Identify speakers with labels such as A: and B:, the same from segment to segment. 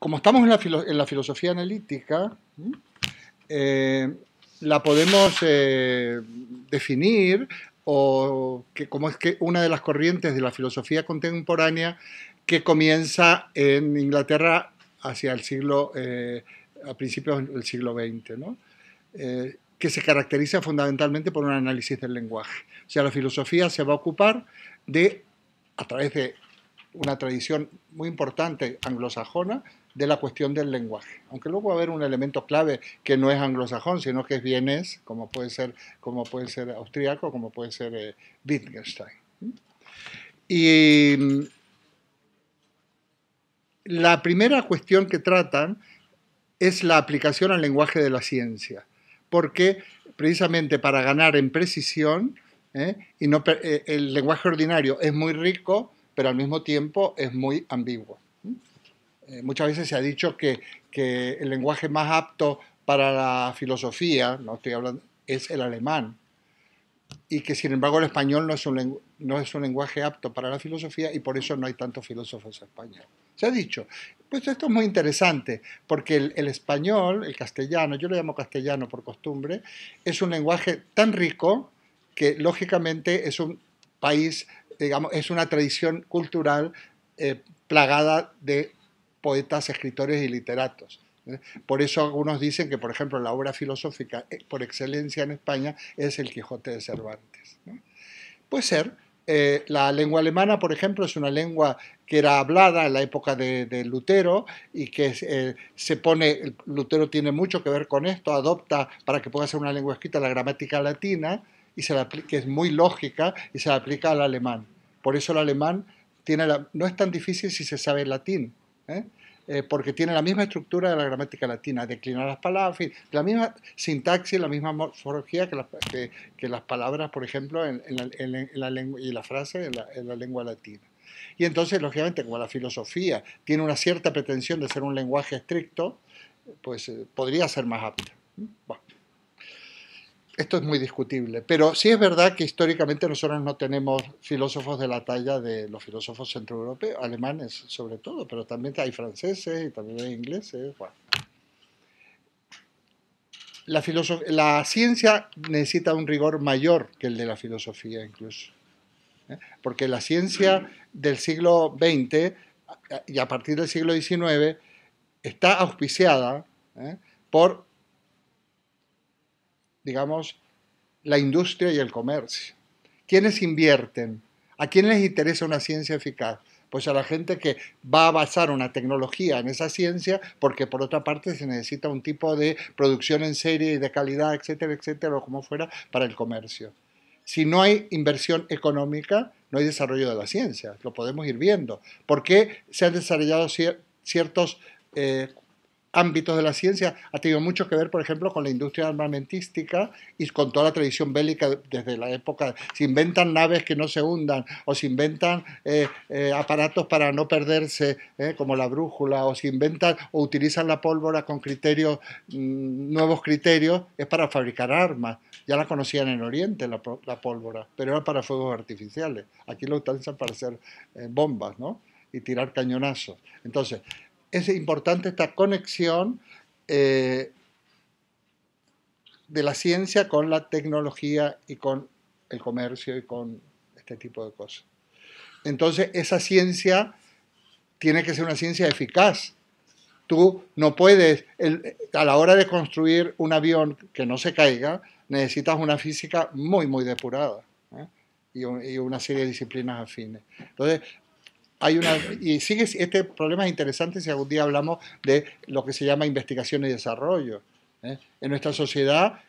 A: como estamos en la filosofía analítica, la podemos definir como es que una de las corrientes de la filosofía contemporánea que comienza en Inglaterra hacia el siglo, a principios del siglo XX, ¿no? Que se caracteriza fundamentalmente por un análisis del lenguaje. O sea, la filosofía se va a ocupar de, a través de una tradición muy importante anglosajona, de la cuestión del lenguaje. Aunque luego va a haber un elemento clave que no es anglosajón, sino que es vienés, como puede ser austríaco, como puede ser Wittgenstein. Y la primera cuestión que tratan es la aplicación al lenguaje de la ciencia, porque precisamente para ganar en precisión, el lenguaje ordinario es muy rico, pero al mismo tiempo es muy ambiguo. Muchas veces se ha dicho que el lenguaje más apto para la filosofía, no estoy hablando, es el alemán, y que sin embargo el español no es un lenguaje apto para la filosofía y por eso no hay tantos filósofos españoles. Se ha dicho. Pues esto es muy interesante, porque el español, el castellano, yo lo llamo castellano por costumbre, es un lenguaje tan rico que lógicamente es un país, digamos, es una tradición cultural plagada de poetas, escritores y literatos. Por eso algunos dicen que, por ejemplo, la obra filosófica por excelencia en España es el Quijote de Cervantes, ¿no? Puede ser. La lengua alemana, por ejemplo, es una lengua que era hablada en la época de Lutero y que Lutero tiene mucho que ver con esto, adopta para que pueda ser una lengua escrita la gramática latina, que es muy lógica y se la aplica al alemán. Por eso el alemán no es tan difícil si se sabe el latín, porque tiene la misma estructura de la gramática latina, declinar las palabras, en fin, la misma sintaxis, la misma morfología que las palabras, por ejemplo, en la lengua y la frase en la lengua latina. Y entonces, lógicamente, como la filosofía tiene una cierta pretensión de ser un lenguaje estricto, pues podría ser más apta. Bueno, esto es muy discutible, pero sí es verdad que históricamente nosotros no tenemos filósofos de la talla de los filósofos centroeuropeos, alemanes sobre todo, pero también hay franceses y también hay ingleses. Bueno. La ciencia necesita un rigor mayor que el de la filosofía incluso, porque la ciencia del siglo XX y a partir del siglo XIX está auspiciada por, digamos, la industria y el comercio. ¿Quiénes invierten? ¿A quiénes les interesa una ciencia eficaz? Pues a la gente que va a basar una tecnología en esa ciencia, porque por otra parte se necesita un tipo de producción en serie y de calidad, etcétera, etcétera, o como fuera, para el comercio. Si no hay inversión económica, no hay desarrollo de la ciencia. Lo podemos ir viendo. ¿Por qué se han desarrollado ciertos ámbitos de la ciencia? Ha tenido mucho que ver, por ejemplo, con la industria armamentística y con toda la tradición bélica desde la época. Se inventan naves que no se hundan, o se inventan aparatos para no perderse, como la brújula, o se inventan o utilizan la pólvora con nuevos criterios, es para fabricar armas. Ya la conocían en Oriente, la pólvora, pero era para fuegos artificiales. Aquí lo utilizan para hacer bombas, ¿no? Y tirar cañonazos. Entonces, es importante esta conexión de la ciencia con la tecnología y con el comercio y con este tipo de cosas. Entonces, esa ciencia tiene que ser una ciencia eficaz. Tú no puedes, a la hora de construir un avión que no se caiga, necesitas una física muy, muy depurada, y una serie de disciplinas afines. Entonces, este problema es interesante si algún día hablamos de lo que se llama investigación y desarrollo. En nuestra sociedad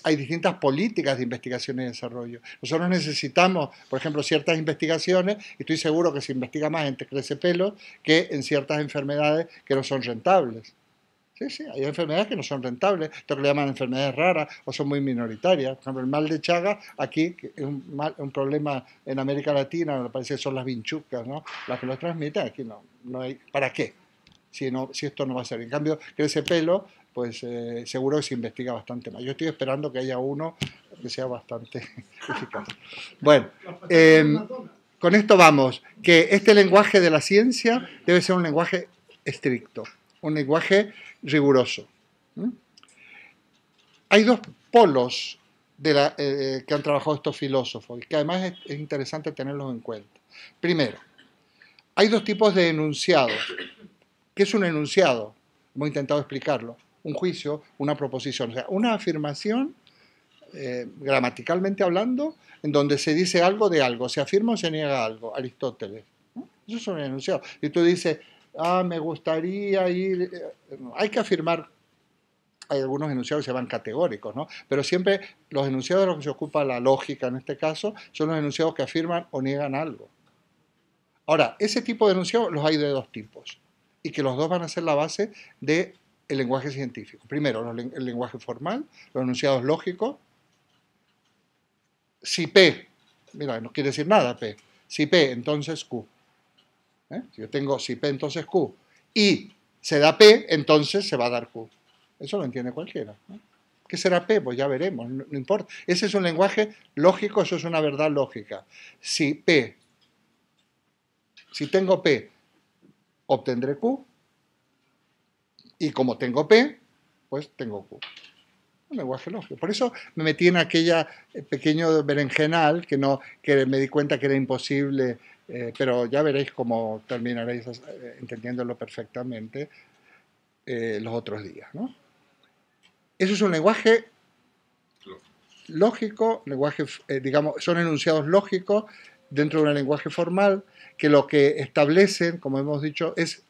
A: hay distintas políticas de investigación y desarrollo. Nosotros necesitamos, por ejemplo, ciertas investigaciones, y estoy seguro que se investiga más en crecepelos que en ciertas enfermedades que no son rentables. Sí, hay enfermedades que no son rentables, esto que le llaman enfermedades raras o son muy minoritarias. Por ejemplo, el mal de Chagas, aquí que es un problema en América Latina, me parece que son las vinchucas, ¿no? Las que lo transmiten, aquí no hay. ¿Para qué? Si esto no va a ser. En cambio, crecepelos, pues seguro que se investiga bastante más. Yo estoy esperando que haya uno que sea bastante eficaz. Bueno, con esto vamos, que este lenguaje de la ciencia debe ser un lenguaje estricto, un lenguaje riguroso. ¿Mm? Hay dos polos que han trabajado estos filósofos y que además es interesante tenerlos en cuenta. Primero, hay dos tipos de enunciados. ¿Qué es un enunciado? Hemos intentado explicarlo. Un juicio, una proposición, o sea, una afirmación, gramaticalmente hablando, en donde se dice algo de algo, se afirma o se niega algo, Aristóteles. ¿No? Eso es un enunciado. Y tú dices, me gustaría ir, hay que afirmar. Hay algunos enunciados que se llaman categóricos, ¿no? Pero siempre los enunciados de los que se ocupa la lógica en este caso son los enunciados que afirman o niegan algo. Ahora, ese tipo de enunciados los hay de dos tipos y que los dos van a ser la base del lenguaje científico. Primero, el lenguaje formal, los enunciados lógicos. Si P, mira, no quiere decir nada P. Si P, entonces Q. Si yo tengo si P, entonces Q. Y se da P, entonces se va a dar Q. Eso lo entiende cualquiera, ¿no? ¿Qué será P? Pues ya veremos, no importa. Ese es un lenguaje lógico, eso es una verdad lógica. Si tengo P, obtendré Q, y como tengo P, pues tengo Q. Un lenguaje lógico. Por eso me metí en aquella pequeño berenjenal que me di cuenta que era imposible, pero ya veréis cómo terminaréis entendiéndolo perfectamente los otros días, ¿no? Eso es un lenguaje lógico, digamos, son enunciados lógicos dentro de un lenguaje formal que lo que establecen, como hemos dicho, es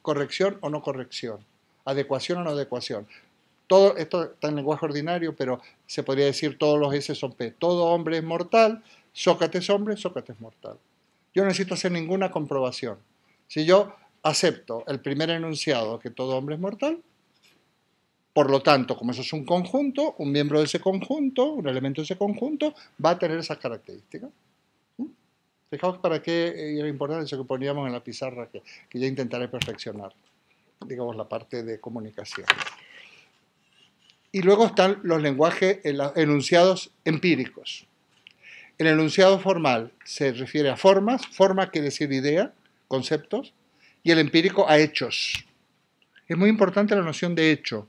A: corrección o no corrección, adecuación o no adecuación. Todo esto está en lenguaje ordinario, pero se podría decir todos los S son P. Todo hombre es mortal, Sócrates hombre, Sócrates mortal. Yo no necesito hacer ninguna comprobación. Si yo acepto el primer enunciado, que todo hombre es mortal, por lo tanto, como eso es un conjunto, un miembro de ese conjunto, un elemento de ese conjunto, va a tener esas características. Fijaos para qué era importante eso que poníamos en la pizarra, que ya intentaré perfeccionar, digamos, la parte de comunicación. Y luego están los lenguajes, enunciados empíricos. El enunciado formal se refiere a formas, forma quiere decir idea, conceptos, y el empírico a hechos. Es muy importante la noción de hecho.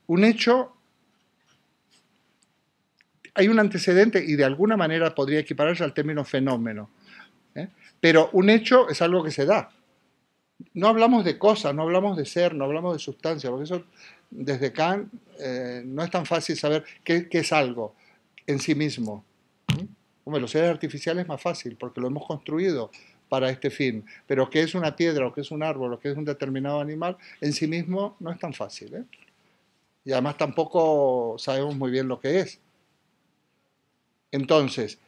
A: Un hecho, hay un antecedente y de alguna manera podría equipararse al término fenómeno, pero un hecho es algo que se da. No hablamos de cosas, no hablamos de ser, no hablamos de sustancia, porque eso desde Kant no es tan fácil saber qué es algo en sí mismo. Bueno, los seres artificiales es más fácil porque lo hemos construido para este fin, pero qué es una piedra o qué es un árbol o qué es un determinado animal en sí mismo no es tan fácil, ¿eh? Y además tampoco sabemos muy bien lo que es. Entonces,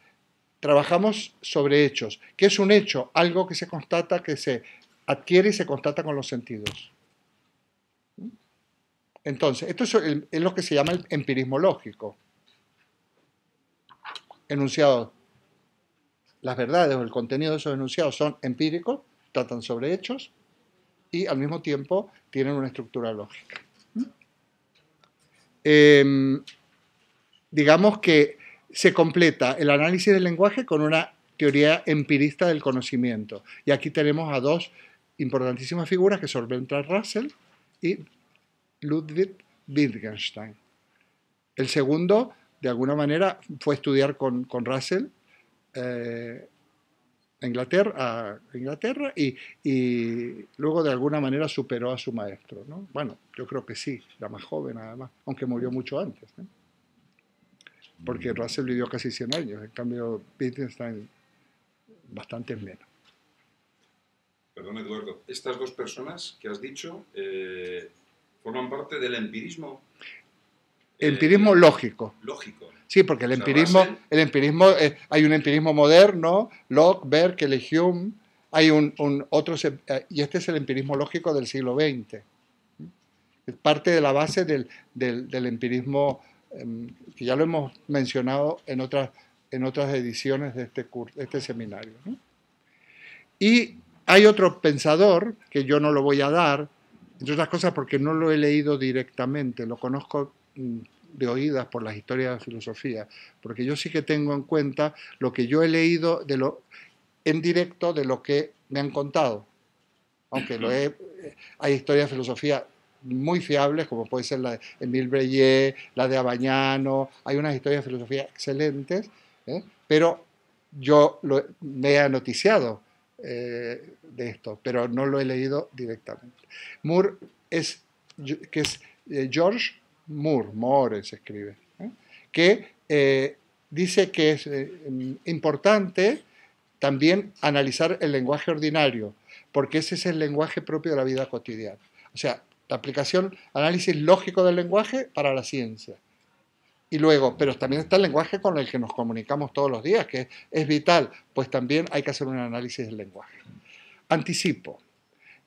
A: trabajamos sobre hechos. ¿Qué es un hecho? Algo que se constata, que se adquiere y se constata con los sentidos. Entonces, esto es lo que se llama el empirismo lógico. Enunciados. Las verdades o el contenido de esos enunciados son empíricos, tratan sobre hechos y al mismo tiempo tienen una estructura lógica. Digamos que se completa el análisis del lenguaje con una teoría empirista del conocimiento. Y aquí tenemos a dos importantísimas figuras que son Bertrand Russell y Ludwig Wittgenstein. El segundo, de alguna manera, fue a estudiar con Russell a Inglaterra y luego de alguna manera superó a su maestro, ¿no? Bueno, yo creo que sí, era más joven además, aunque murió mucho antes, ¿no? Porque Russell vivió casi 100 años, en cambio Wittgenstein bastante menos.
B: Perdón, Eduardo, estas dos personas que has dicho forman parte del empirismo.
A: Empirismo lógico.
B: Lógico.
A: Sí, porque el empirismo, hay un empirismo moderno, Locke, Berkeley, Hume, hay otro, y este es el empirismo lógico del siglo XX. Es parte de la base del empirismo que ya lo hemos mencionado en otras ediciones de este seminario, ¿no? Y hay otro pensador, que yo no lo voy a dar, entre otras cosas porque no lo he leído directamente, lo conozco de oídas por las historias de la filosofía, porque yo sí que tengo en cuenta lo que yo he leído en directo de lo que me han contado. aunque hay historias de filosofía muy fiables, como puede ser la de Émile Breillet, la de Abagnano, hay unas historias de filosofía excelentes, pero yo me he noticiado de esto, pero no lo he leído directamente. Moore que es George Moore se escribe, que dice que es importante también analizar el lenguaje ordinario, porque ese es el lenguaje propio de la vida cotidiana. O sea, la aplicación, análisis lógico del lenguaje para la ciencia. Y luego, pero también está el lenguaje con el que nos comunicamos todos los días, que es vital, pues también hay que hacer un análisis del lenguaje. Anticipo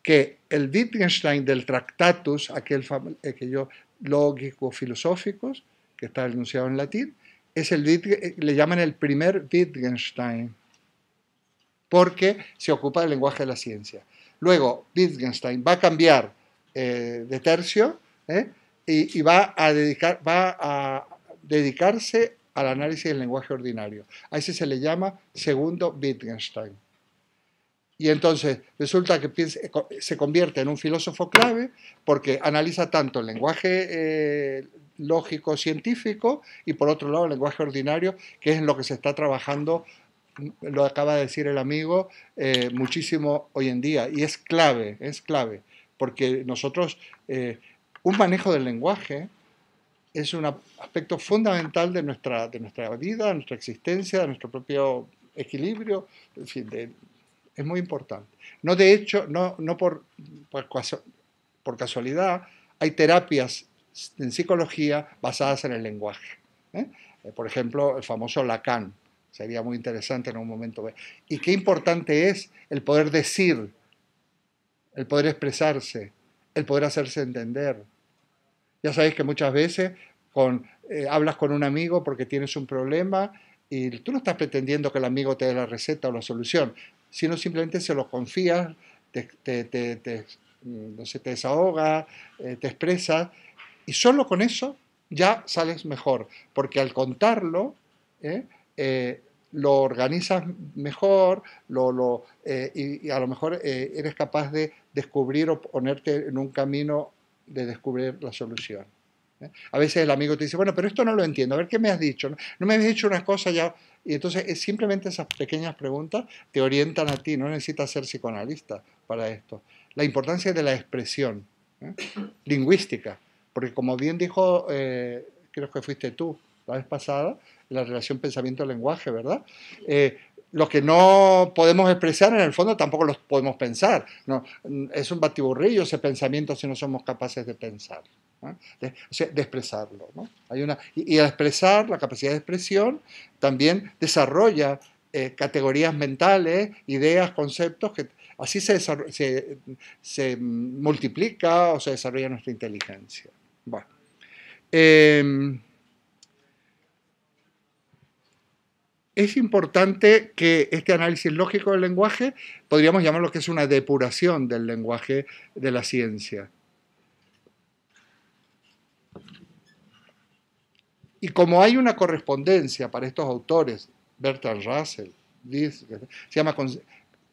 A: que el Wittgenstein del Tractatus, aquellos lógico-filosóficos, que está enunciado en latín, le llaman el primer Wittgenstein, porque se ocupa del lenguaje de la ciencia. Luego, Wittgenstein va a cambiar de tercio y va a dedicarse al análisis del lenguaje ordinario. A ese se le llama segundo Wittgenstein. Y entonces resulta que se convierte en un filósofo clave porque analiza tanto el lenguaje lógico científico y por otro lado el lenguaje ordinario, que es en lo que se está trabajando, lo acaba de decir el amigo, muchísimo hoy en día. Y es clave, porque nosotros, un manejo del lenguaje es un aspecto fundamental de nuestra vida, de nuestra existencia, de nuestro propio equilibrio, en fin, es muy importante. No, de hecho, no por casualidad, hay terapias en psicología basadas en el lenguaje. Por ejemplo, el famoso Lacan. Sería muy interesante en un momento ver. Y qué importante es el poder decir, el poder expresarse, el poder hacerse entender. Ya sabéis que muchas veces hablas con un amigo porque tienes un problema y tú no estás pretendiendo que el amigo te dé la receta o la solución, sino simplemente se lo confías, no sé, te desahogas, te expresas, y solo con eso ya sales mejor, porque al contarlo lo organizas mejor y a lo mejor eres capaz de descubrir o ponerte en un camino de descubrir la solución. A veces el amigo te dice, bueno, pero esto no lo entiendo, a ver qué me has dicho, no me habías dicho una cosa ya, y entonces simplemente esas pequeñas preguntas te orientan a ti, no necesitas ser psicoanalista para esto. La importancia de la expresión lingüística, porque como bien dijo, creo que fuiste tú la vez pasada, la relación pensamiento-lenguaje, ¿verdad? Lo que no podemos expresar en el fondo tampoco lo podemos pensar. No, es un batiburrillo ese pensamiento si no somos capaces de pensar, de expresarlo, ¿no? Y al expresar, la capacidad de expresión también desarrolla categorías mentales, ideas, conceptos, que así se multiplica o se desarrolla nuestra inteligencia. Bueno. Es importante que este análisis lógico del lenguaje, podríamos llamarlo que es una depuración del lenguaje de la ciencia. Y como hay una correspondencia para estos autores, Bertrand Russell, se llama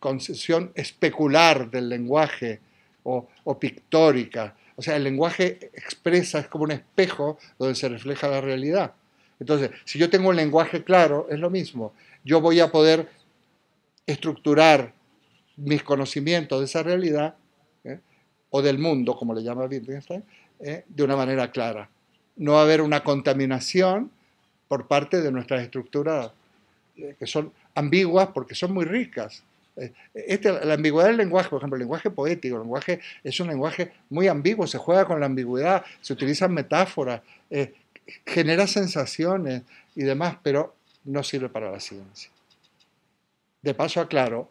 A: concepción especular del lenguaje o pictórica. O sea, el lenguaje expresa, es como un espejo donde se refleja la realidad. Entonces, si yo tengo un lenguaje claro, es lo mismo. Yo voy a poder estructurar mis conocimientos de esa realidad, o del mundo, como le llama Wittgenstein, de una manera clara. No va a haber una contaminación por parte de nuestras estructuras que son ambiguas porque son muy ricas. La ambigüedad del lenguaje, por ejemplo, el lenguaje poético, el lenguaje es un lenguaje muy ambiguo, se juega con la ambigüedad, se utilizan metáforas, genera sensaciones y demás, pero no sirve para la ciencia. De paso aclaro,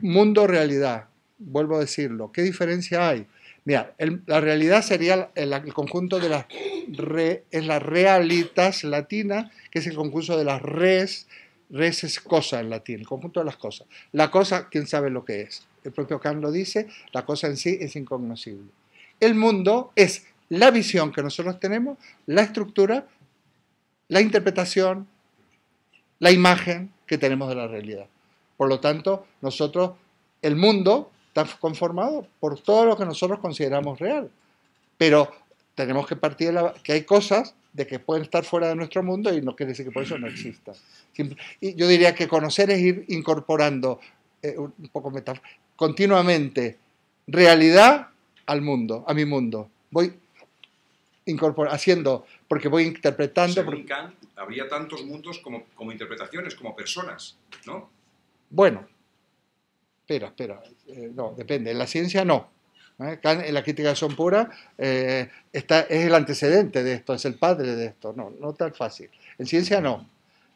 A: mundo-realidad, vuelvo a decirlo, ¿qué diferencia hay? Mira, la realidad sería el conjunto de es la realitas latina, que es el conjunto de las res es cosa en latín, el conjunto de las cosas. La cosa, quién sabe lo que es. El propio Kant lo dice, la cosa en sí es incognoscible. El mundo es la visión que nosotros tenemos, la estructura, la interpretación, la imagen que tenemos de la realidad. Por lo tanto, nosotros, el mundo está conformado por todo lo que nosotros consideramos real. Pero tenemos que partir de que hay cosas de que pueden estar fuera de nuestro mundo y no quiere decir que por eso no existan. Y yo diría que conocer es ir incorporando, un poco continuamente, realidad al mundo, a mi mundo. Voy haciendo, porque voy interpretando.
B: Según Kant, habría tantos mundos como interpretaciones, como personas, ¿no?
A: Bueno, espera, no, depende. En la ciencia no. Kant, en la crítica de Son Pura, es el antecedente de esto, es el padre de esto. No tan fácil. En ciencia no.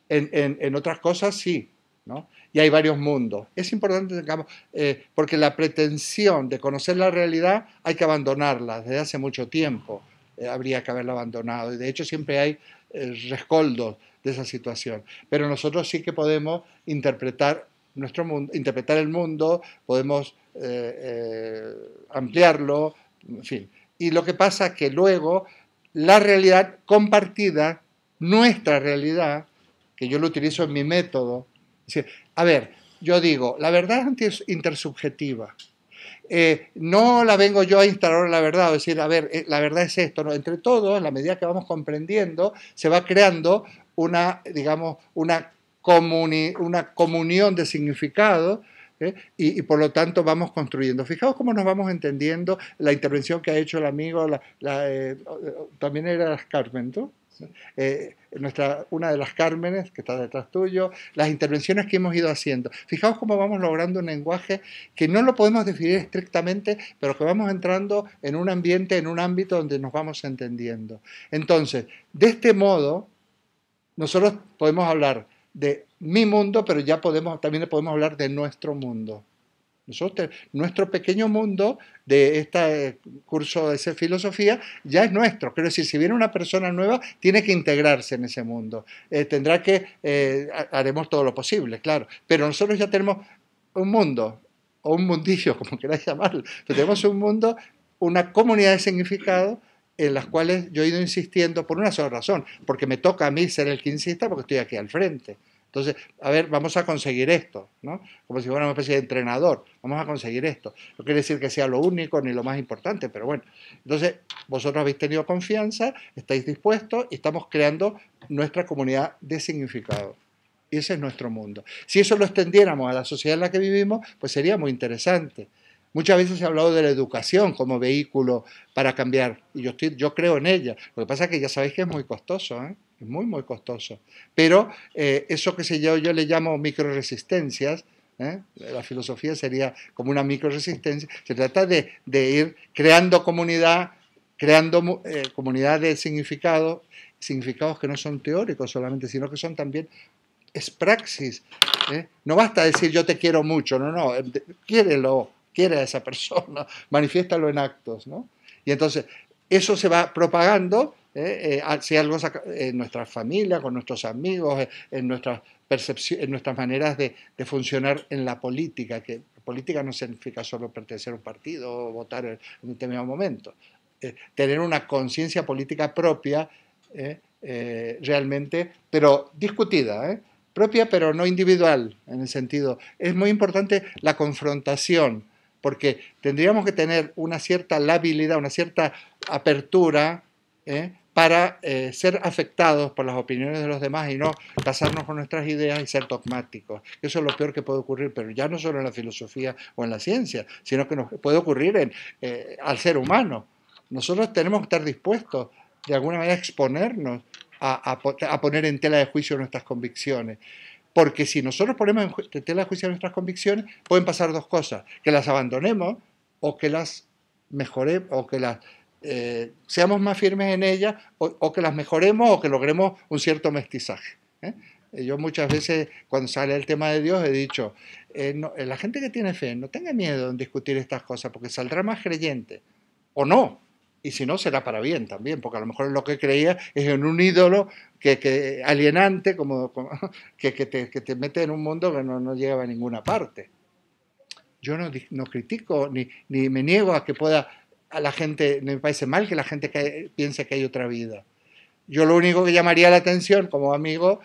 A: En otras cosas sí, ¿no? Y hay varios mundos. Es importante, porque la pretensión de conocer la realidad hay que abandonarla desde hace mucho tiempo. Habría que haberla abandonado. Y de hecho siempre hay rescoldos de esa situación. Pero nosotros sí que podemos interpretar nuestro mundo, interpretar el mundo, podemos ampliarlo, en fin. Y lo que pasa es que luego la realidad compartida, nuestra realidad, que yo lo utilizo en mi método, es decir, a ver, yo digo, la verdad es intersubjetiva. No la vengo yo a instalar la verdad, o decir, a ver, la verdad es esto, ¿no? Entre todos, en la medida que vamos comprendiendo, se va creando digamos, una comunión de significado, y por lo tanto vamos construyendo. Fijaos cómo nos vamos entendiendo la intervención que ha hecho el amigo, también era las Carmen, ¿no? Una de las Cármenes que está detrás tuyo, las intervenciones que hemos ido haciendo. Fijaos cómo vamos logrando un lenguaje que no lo podemos definir estrictamente, pero que vamos entrando en un ambiente, en un ámbito donde nos vamos entendiendo. Entonces, de este modo, nosotros podemos hablar de mi mundo, pero también podemos hablar de nuestro mundo. Nuestro pequeño mundo de este curso de filosofía ya es nuestro. Quiero decir, si viene una persona nueva, tiene que integrarse en ese mundo. Haremos todo lo posible, claro. Pero nosotros ya tenemos un mundo, o un mundillo, como queráis llamarlo. Pero tenemos un mundo, una comunidad de significado en las cuales yo he ido insistiendo por una sola razón, porque me toca a mí ser el que insista porque estoy aquí al frente. Entonces, a ver, vamos a conseguir esto, ¿no? Como si fuera una especie de entrenador, vamos a conseguir esto. No quiere decir que sea lo único ni lo más importante, pero bueno. Entonces, vosotros habéis tenido confianza, estáis dispuestos y estamos creando nuestra comunidad de significado. Y ese es nuestro mundo. Si eso lo extendiéramos a la sociedad en la que vivimos, pues sería muy interesante. Muchas veces se ha hablado de la educación como vehículo para cambiar, y yo creo en ella. Lo que pasa es que ya sabéis que es muy costoso, ¿eh? Es muy, muy costoso. Pero eso que yo le llamo microresistencias, la filosofía sería como una microresistencia, se trata de ir creando comunidad de significados que no son teóricos solamente, sino que son también es praxis. No basta decir yo te quiero mucho, no, quiere a esa persona, manifiéstalo en actos, ¿no? Y entonces eso se va propagando, si algo en nuestra familia, con nuestros amigos, en nuestras percepciones, en nuestras maneras de funcionar en la política, que política no significa solo pertenecer a un partido o votar en un determinado momento. Tener una conciencia política propia, realmente, pero discutida, propia pero no individual, en el sentido, es muy importante la confrontación, porque tendríamos que tener una cierta labilidad, una cierta apertura para ser afectados por las opiniones de los demás y no casarnos con nuestras ideas y ser dogmáticos. Eso es lo peor que puede ocurrir, pero ya no solo en la filosofía o en la ciencia, sino que nos puede ocurrir al ser humano. Nosotros tenemos que estar dispuestos de alguna manera a exponernos a poner en tela de juicio nuestras convicciones. Porque si nosotros ponemos en tela de juicio nuestras convicciones, pueden pasar dos cosas: que las abandonemos o que las mejoremos, o que seamos más firmes en ellas, o que las mejoremos, o que logremos un cierto mestizaje. Yo muchas veces, cuando sale el tema de Dios, he dicho, la gente que tiene fe, no tenga miedo en discutir estas cosas, porque saldrá más creyente, o no. Y si no, será para bien también, porque a lo mejor lo que creía es en un ídolo alienante, que te mete en un mundo que no llega a ninguna parte. Yo no critico ni me niego a que a la gente, me parece mal que la gente piense que hay otra vida. Yo lo único que llamaría la atención como amigo,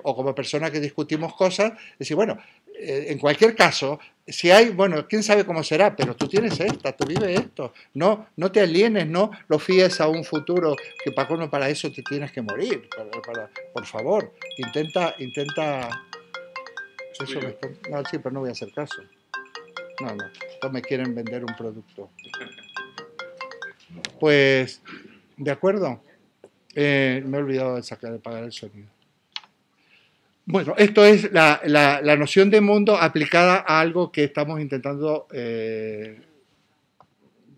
A: o como persona que discutimos cosas, es decir, bueno, en cualquier caso, si hay, bueno, quién sabe cómo será, pero tú tienes esta, tú vives esto. No, no te alienes, no lo fíes a un futuro que para eso te tienes que morir. Por favor, intenta. Eso no, sí, pero no voy a hacer caso. No, no me quieren vender un producto. Pues, de acuerdo. Me he olvidado de apagar el sonido. Bueno, esto es la noción de mundo aplicada a algo que estamos intentando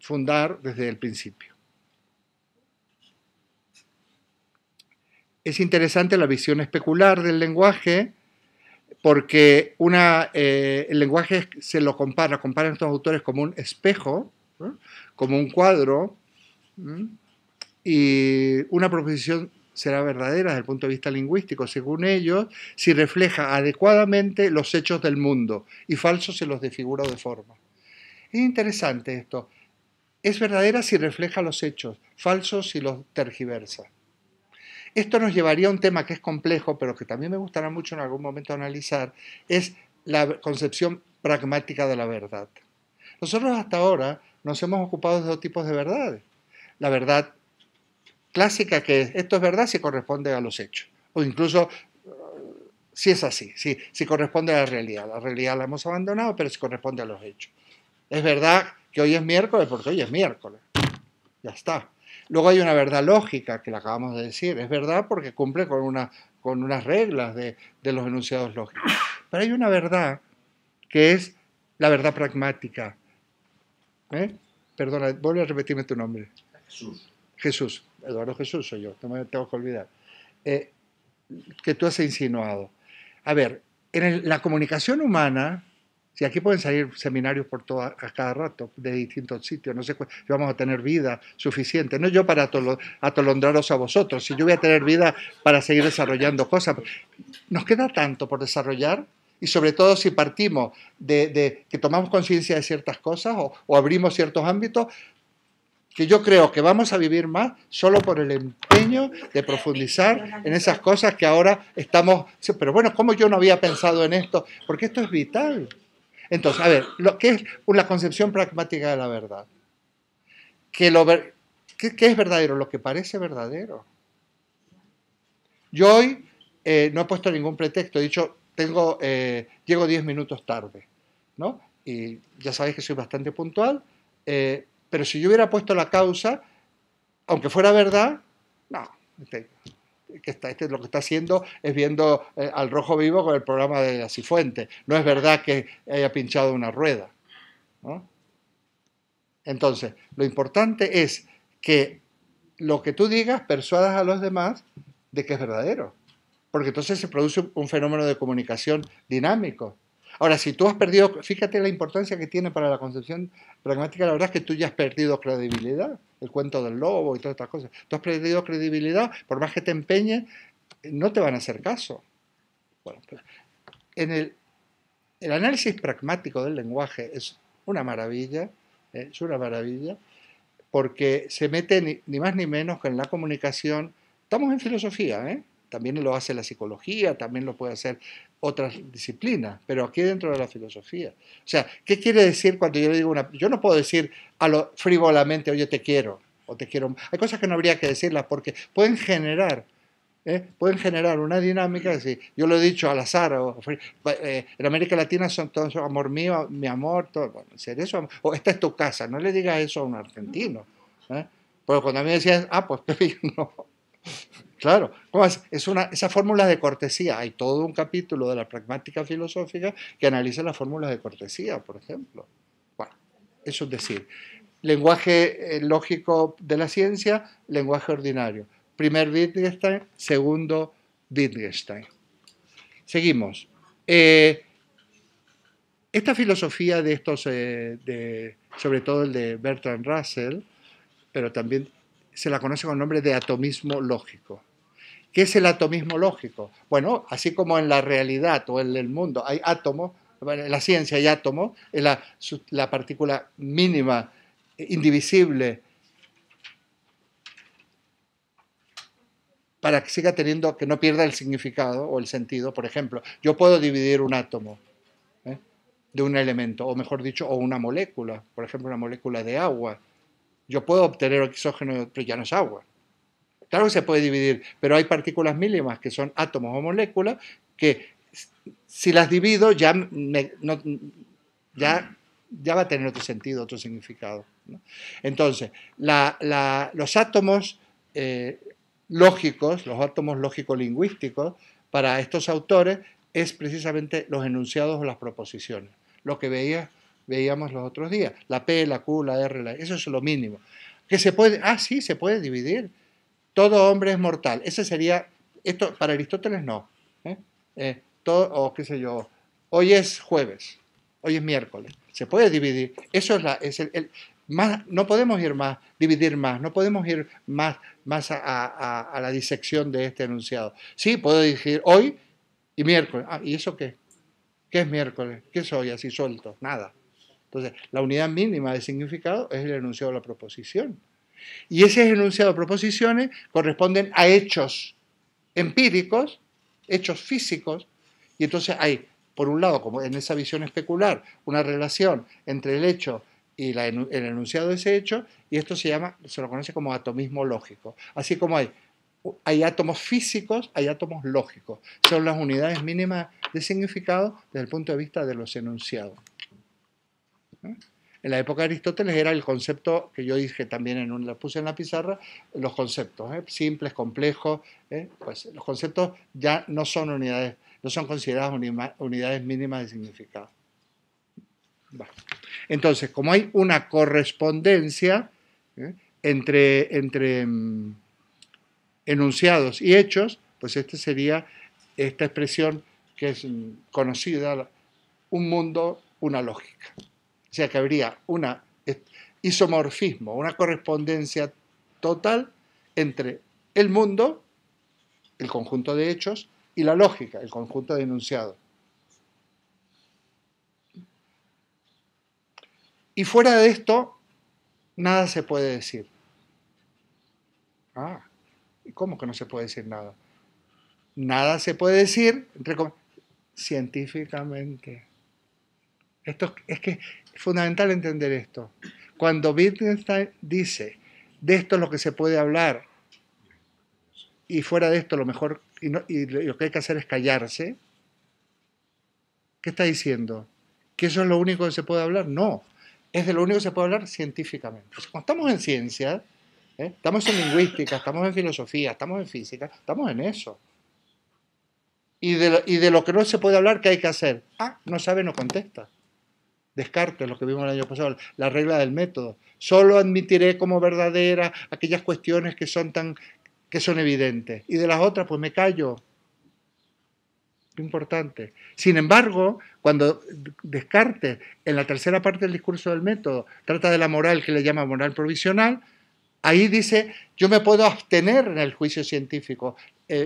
A: fundar desde el principio. Es interesante la visión especular del lenguaje porque el lenguaje se lo comparan estos autores como un espejo, ¿no? Como un cuadro, ¿no? Y una proposición será verdadera desde el punto de vista lingüístico, según ellos, si refleja adecuadamente los hechos del mundo y falso si los desfigura o deforma. Es interesante esto. Es verdadera si refleja los hechos, falso si los tergiversa. Esto nos llevaría a un tema que es complejo, pero que también me gustará mucho en algún momento analizar, es la concepción pragmática de la verdad. Nosotros hasta ahora nos hemos ocupado de dos tipos de verdades. La verdad clásica, que es esto es verdad si corresponde a los hechos, o incluso si es así, si corresponde a la realidad. La realidad la hemos abandonado, pero si corresponde a los hechos. Es verdad que hoy es miércoles porque hoy es miércoles. Ya está. Luego hay una verdad lógica, que la acabamos de decir. Es verdad porque cumple con unas reglas de los enunciados lógicos. Pero hay una verdad que es la verdad pragmática. Perdona, vuelve a repetirme tu nombre. Jesús. Eduardo Jesús soy yo, no me tengo que olvidar. Que tú has insinuado. A ver, la comunicación humana, si aquí pueden salir seminarios a cada rato, de distintos sitios, no sé si vamos a tener vida suficiente, no yo para atolondraros a vosotros, si yo voy a tener vida para seguir desarrollando cosas. Nos queda tanto por desarrollar, y sobre todo si partimos de que tomamos conciencia de ciertas cosas o abrimos ciertos ámbitos, que yo creo que vamos a vivir más solo por el empeño de profundizar en esas cosas que ahora estamos... Pero bueno, ¿cómo yo no había pensado en esto? Porque esto es vital. Entonces, a ver, ¿qué es la concepción pragmática de la verdad? ¿Qué es verdadero? Lo que parece verdadero. Yo hoy no he puesto ningún pretexto, he dicho, llego 10 minutos tarde, ¿no? Y ya sabéis que soy bastante puntual, pero si yo hubiera puesto la causa, aunque fuera verdad, no, lo que está haciendo es viendo al rojo vivo con el programa de la Cifuente. No es verdad que haya pinchado una rueda, ¿no? Entonces, lo importante es que lo que tú digas persuadas a los demás de que es verdadero, porque entonces se produce un fenómeno de comunicación dinámico. Ahora, si tú has perdido, fíjate la importancia que tiene para la concepción pragmática, la verdad es que tú ya has perdido credibilidad, el cuento del lobo y todas estas cosas. Tú has perdido credibilidad, por más que te empeñes, no te van a hacer caso. Bueno, pues, el análisis pragmático del lenguaje es una maravilla, porque se mete ni más ni menos que en la comunicación. Estamos en filosofía, también lo hace la psicología, también lo puede hacer otras disciplinas, pero aquí dentro de la filosofía. O sea, ¿qué quiere decir cuando yo le digo yo no puedo decir frívolamente, oye, te quiero, o te quiero. Hay cosas que no habría que decirlas porque pueden generar una dinámica, es decir, yo lo he dicho al azar, en América Latina son todos amor mío, mi amor, todo, bueno, ¿en eso? O esta es tu casa, no le digas eso a un argentino, porque cuando a mí me decían, pues no. Claro, esa fórmula de cortesía, hay todo un capítulo de la pragmática filosófica que analiza las fórmulas de cortesía, por ejemplo. Bueno, eso es decir, lenguaje lógico de la ciencia, lenguaje ordinario. Primer Wittgenstein, segundo Wittgenstein. Seguimos. Esta filosofía de estos, sobre todo el de Bertrand Russell, pero también se la conoce con el nombre de atomismo lógico. ¿Qué es el atomismo lógico? Bueno, así como en la realidad o en el mundo hay átomos, en la ciencia hay átomos, es la partícula mínima, indivisible, para que siga teniendo, que no pierda el significado o el sentido. Por ejemplo, yo puedo dividir un átomo, de un elemento, o mejor dicho, o una molécula, por ejemplo, una molécula de agua. Yo puedo obtener oxígeno, pero ya no es agua. Claro que se puede dividir, pero hay partículas mínimas que son átomos o moléculas que si las divido ya va a tener otro sentido, otro significado, ¿no? Entonces, los átomos lógicos, los átomos lógico-lingüísticos, para estos autores es precisamente los enunciados o las proposiciones, lo que veíamos los otros días, la P, la Q, la R, eso es lo mínimo. Que se puede, sí, se puede dividir. Todo hombre es mortal. Ese sería, esto para Aristóteles no. O qué sé yo, hoy es jueves, hoy es miércoles. Se puede dividir. Eso es más, no podemos ir más, dividir más, no podemos ir más a la disección de este enunciado. Sí, puedo decir hoy y miércoles. ¿Y eso qué? ¿Qué es miércoles? ¿Qué es hoy? Así suelto. Nada. Entonces, la unidad mínima de significado es el enunciado de la proposición. Y ese enunciado de proposiciones corresponden a hechos empíricos, hechos físicos, y entonces hay, por un lado, como en esa visión especular, una relación entre el hecho y el enunciado de ese hecho, y esto se lo conoce como atomismo lógico. Así como hay átomos físicos, hay átomos lógicos. Son las unidades mínimas de significado desde el punto de vista de los enunciados. ¿No? En la época de Aristóteles era el concepto que yo dije también, lo puse en la pizarra, los conceptos, simples, complejos, pues los conceptos ya no son unidades, no son consideradas unidades mínimas de significado. Bueno. Entonces, como hay una correspondencia entre enunciados y hechos, pues esta sería esta expresión que es conocida, un mundo, una lógica. O sea que habría un isomorfismo, una correspondencia total entre el mundo, el conjunto de hechos, y la lógica, el conjunto de enunciados. Y fuera de esto, nada se puede decir. ¿Cómo que no se puede decir nada? Nada se puede decir, científicamente. Esto es que es fundamental entender esto. Cuando Wittgenstein dice, de esto es lo que se puede hablar, y fuera de esto lo mejor, y lo que hay que hacer es callarse, ¿qué está diciendo? ¿Que eso es lo único que se puede hablar? No, es de lo único que se puede hablar científicamente. Cuando estamos en ciencia, estamos en lingüística, estamos en filosofía, estamos en física, estamos en eso. Y de lo que no se puede hablar, ¿qué hay que hacer? No sabe, no contesta. Descartes, lo que vimos el año pasado, la regla del método. Solo admitiré como verdaderas aquellas cuestiones que son evidentes. Y de las otras, pues me callo. Qué importante. Sin embargo, cuando Descartes, en la tercera parte del discurso del método, trata de la moral que le llama moral provisional, ahí dice, yo me puedo abstener en el juicio científico.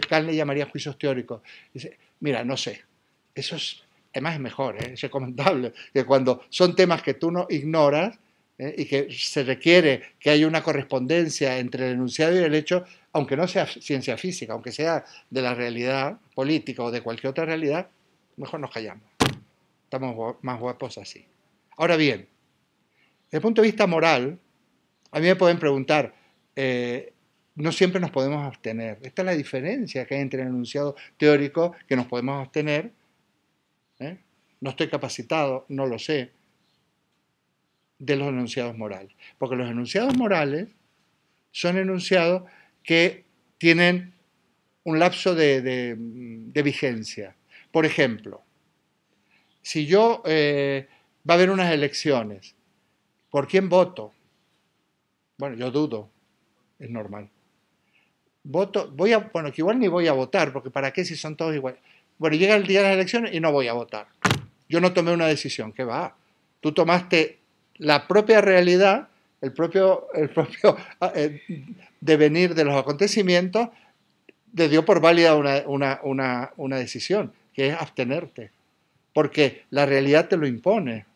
A: Kant le llamaría juicios teóricos. Dice, mira, no sé, eso además es mejor, es recomendable, que cuando son temas que tú no ignoras y que se requiere que haya una correspondencia entre el enunciado y el hecho, aunque no sea ciencia física, aunque sea de la realidad política o de cualquier otra realidad, mejor nos callamos. Estamos más guapos así. Ahora bien, desde el punto de vista moral, a mí me pueden preguntar, no siempre nos podemos abstener. Esta es la diferencia que hay entre el enunciado teórico, que nos podemos abstener, no estoy capacitado, no lo sé, de los enunciados morales. Porque los enunciados morales son enunciados que tienen un lapso de vigencia. Por ejemplo, si va a haber unas elecciones, ¿por quién voto? Bueno, yo dudo, es normal. Que igual ni voy a votar, porque ¿para qué si son todos iguales? Bueno, llega el día de las elecciones y no voy a votar. Yo no tomé una decisión, ¿qué va? Tú tomaste la propia realidad, el propio devenir de los acontecimientos, te dio por válida una decisión, que es abstenerte, porque la realidad te lo impone.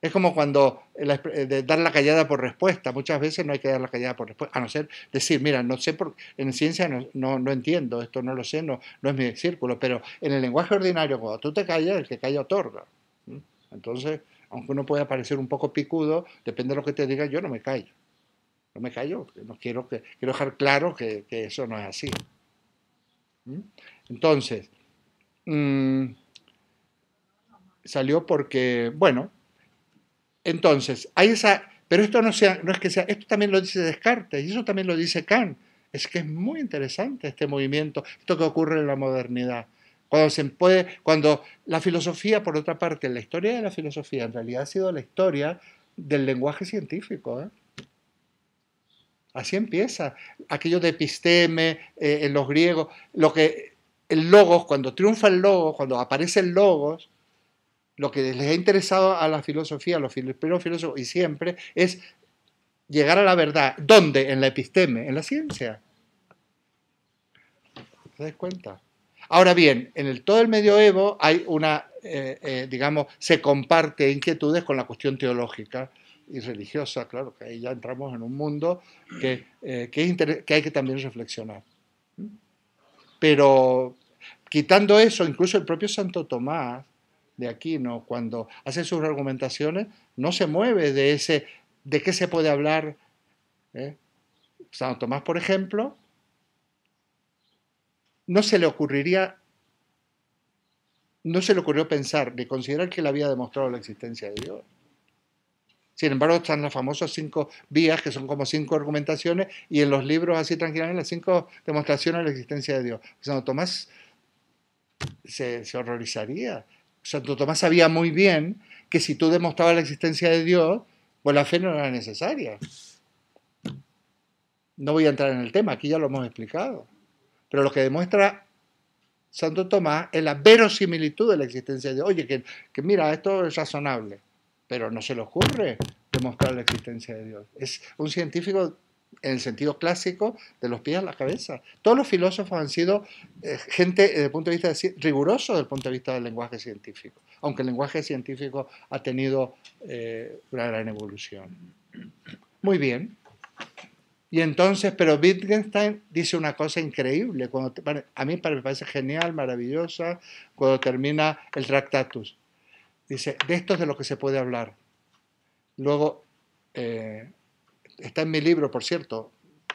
A: Es como cuando dar la callada por respuesta. Muchas veces no hay que dar la callada por respuesta, a no ser decir, mira, no sé, en ciencia no entiendo, esto no lo sé, no es mi círculo, pero en el lenguaje ordinario, cuando tú te callas, el que calla otorga. Entonces, aunque uno pueda parecer un poco picudo, depende de lo que te diga, yo no me callo. No me callo, no quiero dejar claro que eso no es así. ¿Mm? Entonces, mmm, salió porque, bueno, entonces, hay esa, pero esto no es que sea, esto también lo dice Descartes y eso también lo dice Kant. Es que es muy interesante este movimiento, esto que ocurre en la modernidad. Cuando la filosofía, por otra parte, la historia de la filosofía en realidad ha sido la historia del lenguaje científico, ¿eh? Así empieza. Aquello de episteme, en los griegos, el logos, cuando triunfa el logos, cuando aparece el logos, lo que les ha interesado a la filosofía, a los primeros filósofos y siempre, es llegar a la verdad. ¿Dónde? En la episteme, en la ciencia. ¿Te das cuenta? Ahora bien, todo el medioevo hay digamos, se comparte inquietudes con la cuestión teológica y religiosa, claro, que ahí ya entramos en un mundo que hay que también reflexionar. Pero quitando eso, incluso el propio Santo Tomás de Aquino, cuando hace sus argumentaciones, no se mueve de qué se puede hablar. ¿Eh? Santo Tomás, por ejemplo, no se le ocurriría, no se le ocurrió pensar ni considerar que él había demostrado la existencia de Dios. Sin embargo, están las famosas 5 vías, que son como 5 argumentaciones, y en los libros así tranquilamente las 5 demostraciones de la existencia de Dios. Santo Tomás se horrorizaría. Santo Tomás sabía muy bien que si tú demostrabas la existencia de Dios, pues la fe no era necesaria. No voy a entrar en el tema, aquí ya lo hemos explicado. Pero lo que demuestra Santo Tomás es la verosimilitud de la existencia de Dios. Oye, que mira, esto es razonable, pero no se le ocurre demostrar la existencia de Dios. Es un científico en el sentido clásico de los pies a la cabeza. Todos los filósofos han sido gente desde el punto de vista riguroso desde el punto de vista del lenguaje científico, aunque el lenguaje científico ha tenido una gran evolución. Muy bien. Y entonces, pero Wittgenstein dice una cosa increíble, a mí me parece genial, maravillosa, cuando termina el Tractatus. Dice, de esto es de lo que se puede hablar. Luego, está en mi libro, por cierto,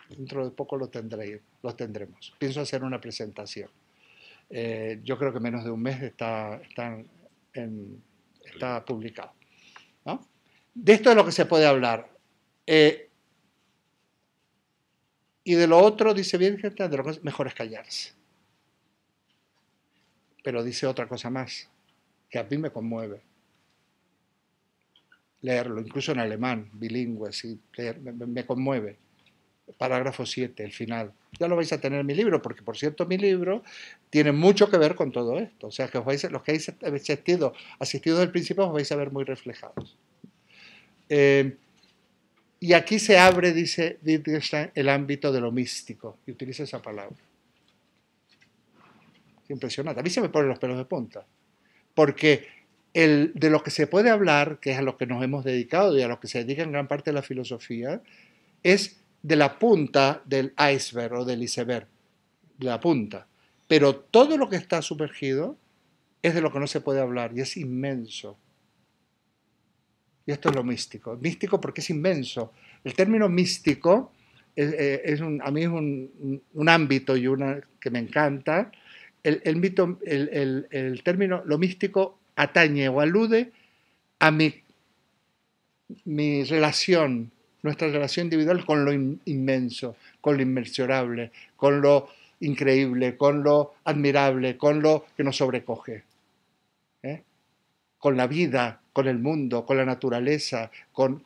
A: dentro de poco lo tendremos. Pienso hacer una presentación. Yo creo que menos de un mes está publicado, ¿no? De esto es de lo que se puede hablar. Y de lo otro, dice Wittgenstein, de lo que mejor es callarse. Pero dice otra cosa más, que a mí me conmueve. Leerlo, incluso en alemán, bilingüe, sí, me conmueve. Parágrafo 7, el final. Ya lo vais a tener en mi libro, porque por cierto mi libro tiene mucho que ver con todo esto. O sea, que los que habéis asistido desde el principio os vais a ver muy reflejados. Y aquí se abre, dice Wittgenstein, el ámbito de lo místico, y utiliza esa palabra. Es impresionante. A mí se me ponen los pelos de punta, porque de lo que se puede hablar, que es a lo que nos hemos dedicado y a lo que se dedica en gran parte de la filosofía, es de la punta del iceberg o del iceberg, de la punta. Pero todo lo que está sumergido es de lo que no se puede hablar y es inmenso. Y esto es lo místico. Místico porque es inmenso. El término místico a mí es un ámbito y que me encanta. El término, lo místico, atañe o alude a mi relación, nuestra relación individual con lo inmenso, con lo inmensurable, con lo increíble, con lo admirable, con lo que nos sobrecoge. ¿Eh? Con la vida, con el mundo, con la naturaleza, con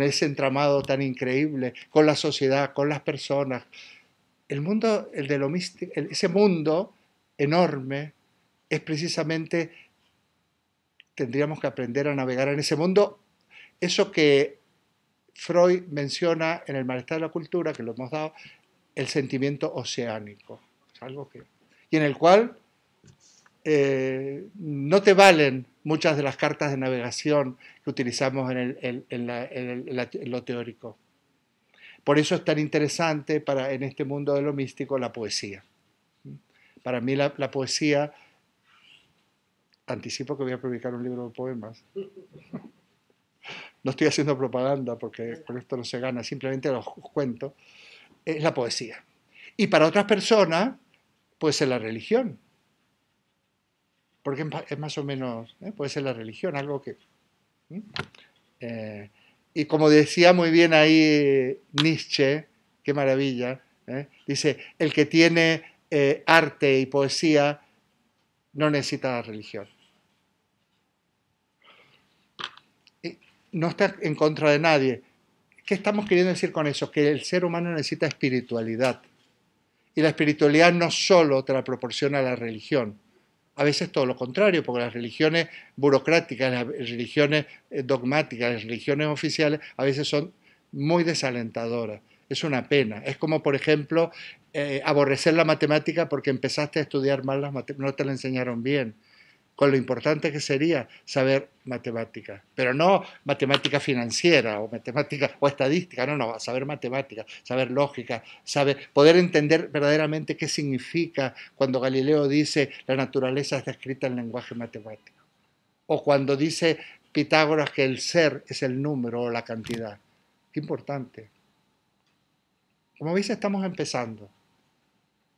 A: ese entramado tan increíble, con la sociedad, con las personas. El mundo, el de lo místico, ese mundo enorme, es precisamente, tendríamos que aprender a navegar en ese mundo, eso que Freud menciona en El malestar de la cultura, que lo hemos dado, el sentimiento oceánico, algo y en el cual no te valen muchas de las cartas de navegación que utilizamos en lo teórico. Por eso es tan interesante en este mundo de lo místico la poesía. Para mí la poesía anticipo que voy a publicar un libro de poemas. No estoy haciendo propaganda porque con esto no se gana, simplemente los cuento. Es la poesía. Y para otras personas, puede ser la religión. Porque es más o menos, puede ser la religión, algo que... Eh, y como decía muy bien ahí Nietzsche, qué maravilla, dice, el que tiene arte y poesía no necesita la religión. Y no está en contra de nadie. ¿Qué estamos queriendo decir con eso? Que el ser humano necesita espiritualidad. Y la espiritualidad no solo te la proporciona la religión, a veces todo lo contrario, porque las religiones burocráticas, las religiones dogmáticas, las religiones oficiales, a veces son muy desalentadoras. Es una pena. Es como, por ejemplo, aborrecer la matemática porque empezaste a estudiar mal las matemáticas, no te la enseñaron bien. Con lo importante que sería saber matemática, pero no matemática financiera o matemática o estadística, no, saber matemática, saber lógica, poder entender verdaderamente qué significa cuando Galileo dice la naturaleza está escrita en lenguaje matemático, o cuando dice Pitágoras que el ser es el número o la cantidad. Qué importante. Como veis, estamos empezando.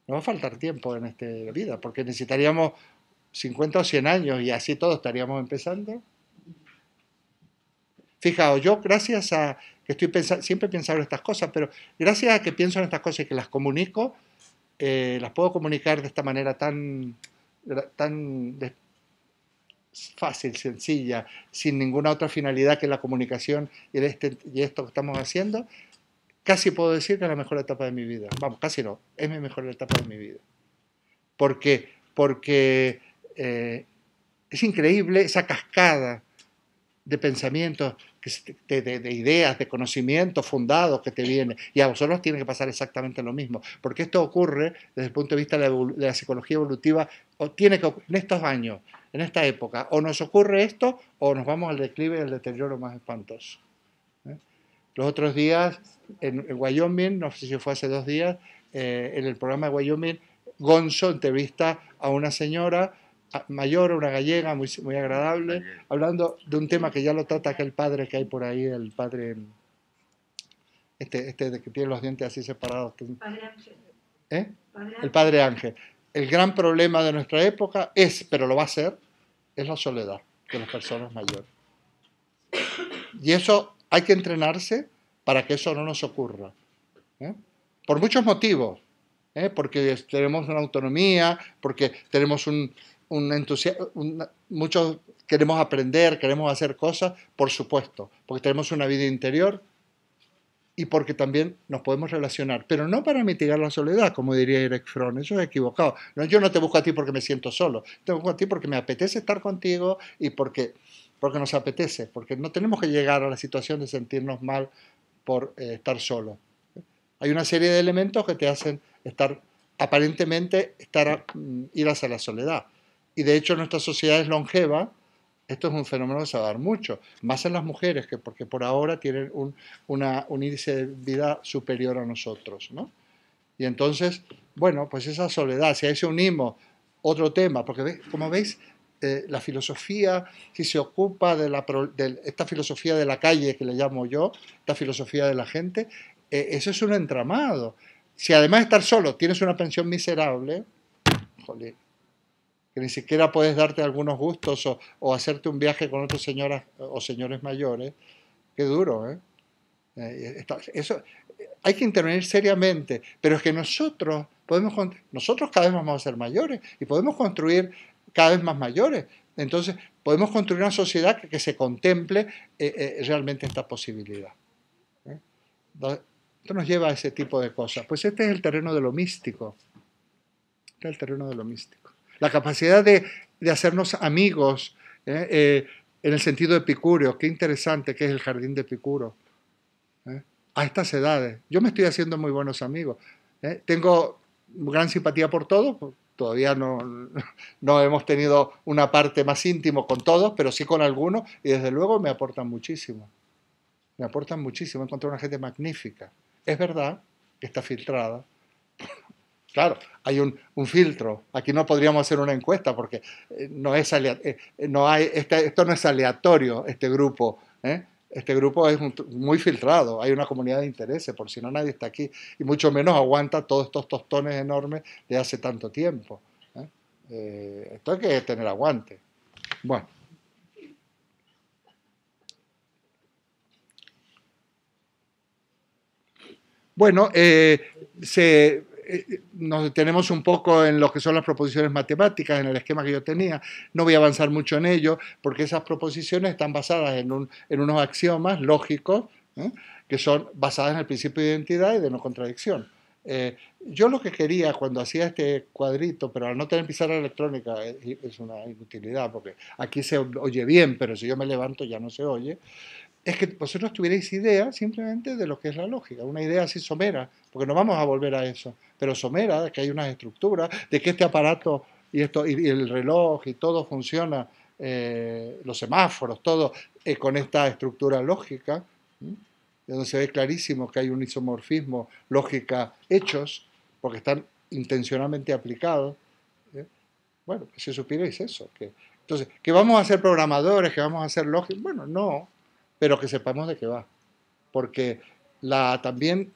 A: Nos va a faltar tiempo en esta vida, porque necesitaríamos 50 o 100 años y así todos estaríamos empezando. Fijaos, yo gracias a que estoy pensando, siempre he pensado en estas cosas, pero gracias a que pienso en estas cosas y que las comunico, las puedo comunicar de esta manera tan fácil, sencilla, sin ninguna otra finalidad que la comunicación y esto que estamos haciendo. Casi puedo decir que es la mejor etapa de mi vida. Vamos, casi no, es mi mejor etapa de mi vida. Porque es increíble esa cascada de pensamientos, de ideas, de conocimientos fundados que te viene. Y a vosotros tiene que pasar exactamente lo mismo. Porque esto ocurre desde el punto de vista de la psicología evolutiva, o tiene que ocurrir en estos años, en esta época. O nos ocurre esto, o nos vamos al declive y al deterioro más espantoso. Los otros días, en Wyoming, no sé si fue hace 2 días, en el programa de Wyoming, Gonzo entrevista a una señora mayor, una gallega, muy, muy agradable, hablando de un tema que ya lo trata aquel padre que hay por ahí, el padre, de que tiene los dientes así separados.
C: Padre Ángel.
A: El padre Ángel. El gran problema de nuestra época es, pero lo va a ser, es la soledad de las personas mayores. Y eso hay que entrenarse para que eso no nos ocurra. Por muchos motivos. Porque tenemos una autonomía, porque tenemos un entusiasmo, muchos queremos aprender, queremos hacer cosas, por supuesto, porque tenemos una vida interior y porque también nos podemos relacionar, pero no para mitigar la soledad, como diría Eric Fromm, eso es equivocado. No, yo no te busco a ti porque me siento solo, te busco a ti porque me apetece estar contigo y porque nos apetece, porque no tenemos que llegar a la situación de sentirnos mal por estar solos. Hay una serie de elementos que te hacen aparentemente ir hacia la soledad. Y de hecho, en nuestra sociedad es longeva, esto es un fenómeno que se va a dar mucho, más en las mujeres, porque por ahora tienen un índice de vida superior a nosotros, ¿no? Y entonces, bueno, pues esa soledad, si a eso unimos otro tema, porque como veis, la filosofía, si se ocupa de esta filosofía de la calle que le llamo yo, esta filosofía de la gente, eso es un entramado. Si además de estar solo tienes una pensión miserable, jolín, que ni siquiera puedes darte algunos gustos o hacerte un viaje con otras señoras o señores mayores, qué duro, ¿eh? Eso, hay que intervenir seriamente, pero es que nosotros cada vez vamos a ser mayores y podemos construir cada vez más mayores. Entonces, podemos construir una sociedad que se contemple realmente esta posibilidad. Esto nos lleva a ese tipo de cosas. Pues este es el terreno de lo místico. Este es el terreno de lo místico. La capacidad de hacernos amigos, en el sentido epicúreo. Qué interesante que es el jardín de Epicuro. A estas edades. Yo me estoy haciendo muy buenos amigos. Tengo gran simpatía por todos. Todavía no hemos tenido una parte más íntimo con todos, pero sí con algunos. Y desde luego me aportan muchísimo. Me aportan muchísimo. He encontrado una gente magnífica. Es verdad que está filtrada Claro, hay un filtro. Aquí no podríamos hacer una encuesta porque no es no hay, esto no es aleatorio, este grupo. ¿Eh? Este grupo es muy filtrado. Hay una comunidad de intereses, por si no nadie está aquí. Y mucho menos aguanta todos estos tostones enormes de hace tanto tiempo. ¿Eh? Esto hay que tener aguante. Bueno. Bueno, nos tenemos un poco en lo que son las proposiciones matemáticas, en el esquema que yo tenía. No voy a avanzar mucho en ello, porque esas proposiciones están basadas en unos axiomas lógicos, ¿eh? Que son basadas en el principio de identidad y de no contradicción. Yo lo que quería cuando hacía este cuadrito, pero al no tener pizarra electrónica es una inutilidad, porque aquí se oye bien, pero si yo me levanto ya no se oye, es que vosotros tuvierais idea simplemente de lo que es la lógica, una idea así somera, porque no vamos a volver a eso, pero somera, de que hay unas estructuras, de que este aparato y el reloj y todo funciona, los semáforos, todo con esta estructura lógica, ¿sí? Donde se ve clarísimo que hay un isomorfismo lógica hechos, porque están intencionalmente aplicados. ¿Sí? Bueno, pues si supierais eso, entonces, que vamos a ser programadores, que vamos a ser lógicos, bueno, no, pero que sepamos de qué va. Porque también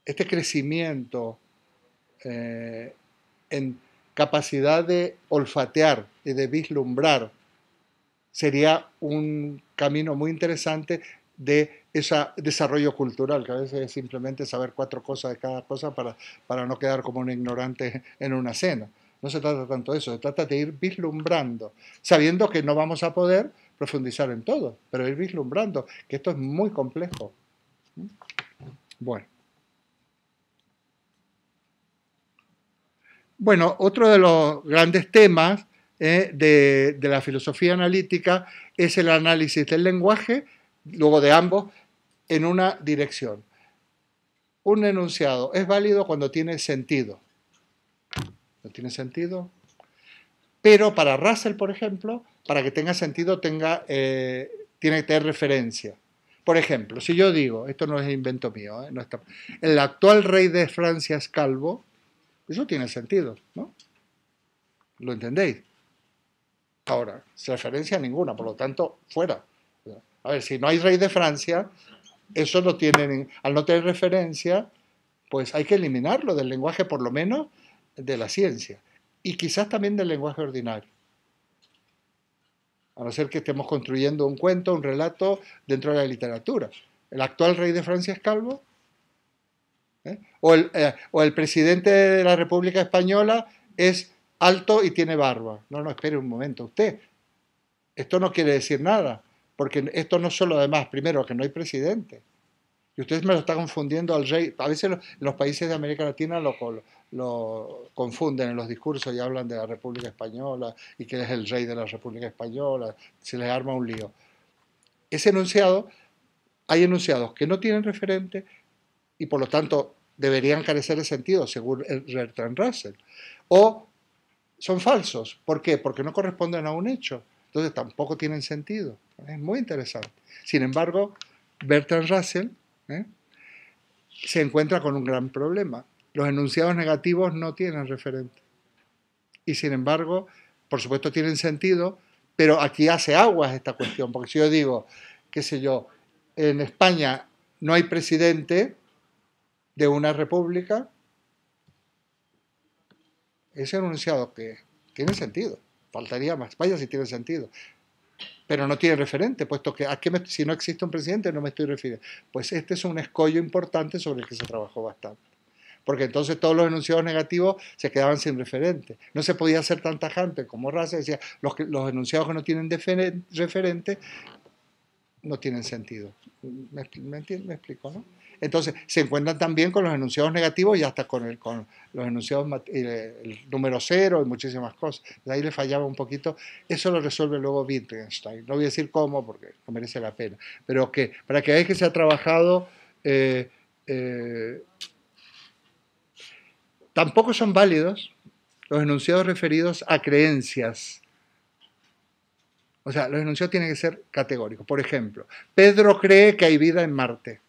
A: este crecimiento en capacidad de olfatear y de vislumbrar sería un camino muy interesante de ese desarrollo cultural, que a veces es simplemente saber 4 cosas de cada cosa para no quedar como un ignorante en una cena. No se trata tanto de eso, se trata de ir vislumbrando, sabiendo que no vamos a poder profundizar en todo, pero ir vislumbrando, que esto es muy complejo. Bueno. Bueno, otro de los grandes temas de la filosofía analítica es el análisis del lenguaje, luego de ambos, en una dirección. Un enunciado es válido cuando tiene sentido. ¿No tiene sentido? Pero para Russell, por ejemplo, para que tenga sentido tiene que tener referencia. Por ejemplo, si yo digo, esto no es invento mío, no está, el actual rey de Francia es calvo, eso tiene sentido, ¿no? ¿Lo entendéis? Ahora, sin referencia ninguna, por lo tanto, fuera. A ver, si no hay rey de Francia, eso no tiene, al no tener referencia, pues hay que eliminarlo del lenguaje, por lo menos de la ciencia, y quizás también del lenguaje ordinario. A no ser que estemos construyendo un cuento, un relato dentro de la literatura. ¿El actual rey de Francia es calvo? ¿Eh? O el presidente de la República Española es alto y tiene barba. No, no, espere un momento. Usted, esto no quiere decir nada, porque esto no solo además, primero, que no hay presidente, y usted me lo está confundiendo al rey. A veces los países de América Latina lo confunden en los discursos y hablan de la República Española y que es el rey de la República Española, se les arma un lío. Ese enunciado, hay enunciados que no tienen referente y por lo tanto deberían carecer de sentido según Bertrand Russell. O son falsos. ¿Por qué? Porque no corresponden a un hecho. Entonces tampoco tienen sentido. Es muy interesante. Sin embargo, Bertrand Russell ¿eh? se encuentra con un gran problema. Los enunciados negativos no tienen referente. Y sin embargo, por supuesto tienen sentido, pero aquí hace aguas esta cuestión, porque si yo digo, qué sé yo, en España no hay presidente de una república, ese enunciado que tiene sentido, faltaría más, vaya si tiene sentido, pero no tiene referente, puesto que si no existe un presidente no me estoy refiriendo. Pues este es un escollo importante sobre el que se trabajó bastante. Porque entonces todos los enunciados negativos se quedaban sin referente. No se podía ser tan tajante como Russell decía, los enunciados que no tienen referente no tienen sentido. ¿Me explico, no? Entonces, se encuentran también con los enunciados negativos y hasta con los enunciados, el número cero y muchísimas cosas. De ahí le fallaba un poquito. Eso lo resuelve luego Wittgenstein. No voy a decir cómo porque no merece la pena. Pero que para que veáis que se ha trabajado, tampoco son válidos los enunciados referidos a creencias. O sea, los enunciados tienen que ser categóricos. Por ejemplo, Pedro cree que hay vida en Marte.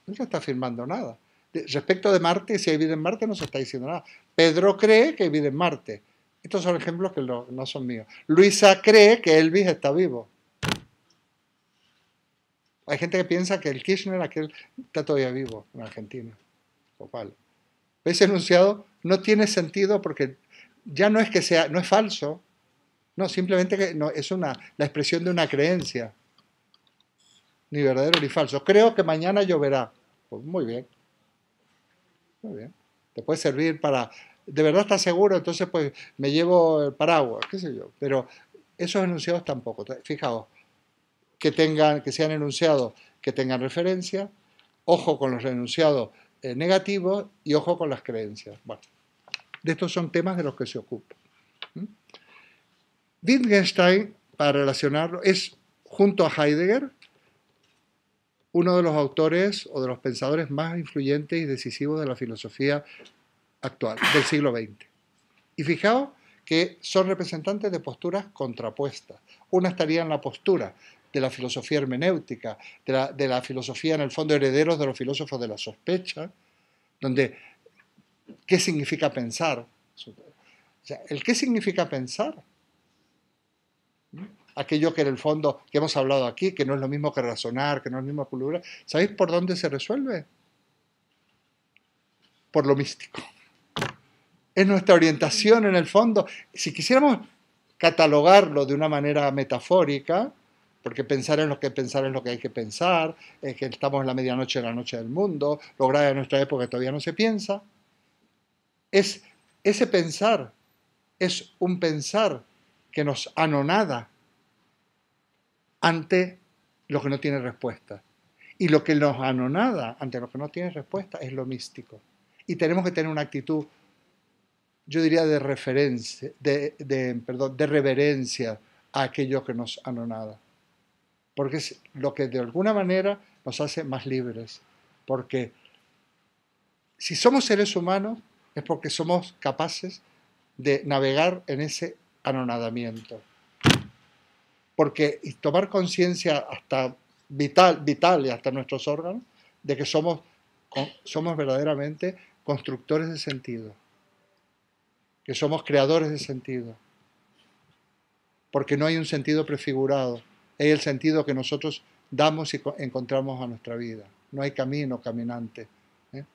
A: No se está afirmando nada. Respecto de Marte, si hay vida en Marte no se está diciendo nada. Pedro cree que hay vida en Marte. Estos son ejemplos que no son míos. Luisa cree que Elvis está vivo. Hay gente que piensa que el Kirchner, aquel, está todavía vivo en Argentina. Total. Ese enunciado no tiene sentido porque ya no es que sea, no es falso, no, simplemente que no, es la expresión de una creencia, ni verdadero ni falso. Creo que mañana lloverá. Pues muy bien, muy bien. Te puede servir para, ¿de verdad estás seguro? Entonces pues me llevo el paraguas, qué sé yo. Pero esos enunciados tampoco. Fijaos, que sean enunciados que tengan referencia, ojo con los enunciados negativos y ojo con las creencias. Bueno, de estos son temas de los que se ocupa. Wittgenstein, para relacionarlo, es, junto a Heidegger, uno de los autores o de los pensadores más influyentes y decisivos de la filosofía actual, del siglo XX. Y fijaos que son representantes de posturas contrapuestas. Una estaría en la postura de la filosofía hermenéutica, de la filosofía, en el fondo, herederos de los filósofos de la sospecha, donde ¿qué significa pensar? O sea, el qué significa pensar, aquello que en el fondo, que hemos hablado aquí, que no es lo mismo que razonar, que no es lo mismo que cultura, ¿sabéis por dónde se resuelve? Por lo místico. Es nuestra orientación en el fondo. Si quisiéramos catalogarlo de una manera metafórica, porque pensar es lo que hay que pensar, es que estamos en la medianoche de la noche del mundo, lo grave de nuestra época todavía no se piensa, ese pensar es un pensar que nos anonada ante lo que no tiene respuesta. Y lo que nos anonada ante lo que no tiene respuesta es lo místico. Y tenemos que tener una actitud, yo diría, de referencia, de reverencia a aquello que nos anonada. Porque es lo que de alguna manera nos hace más libres. Porque si somos seres humanos es porque somos capaces de navegar en ese anonadamiento. Porque y tomar conciencia hasta vital y hasta nuestros órganos de que somos verdaderamente constructores de sentido, que somos creadores de sentido, porque no hay un sentido prefigurado, hay el sentido que nosotros damos y encontramos a nuestra vida. No hay camino caminante,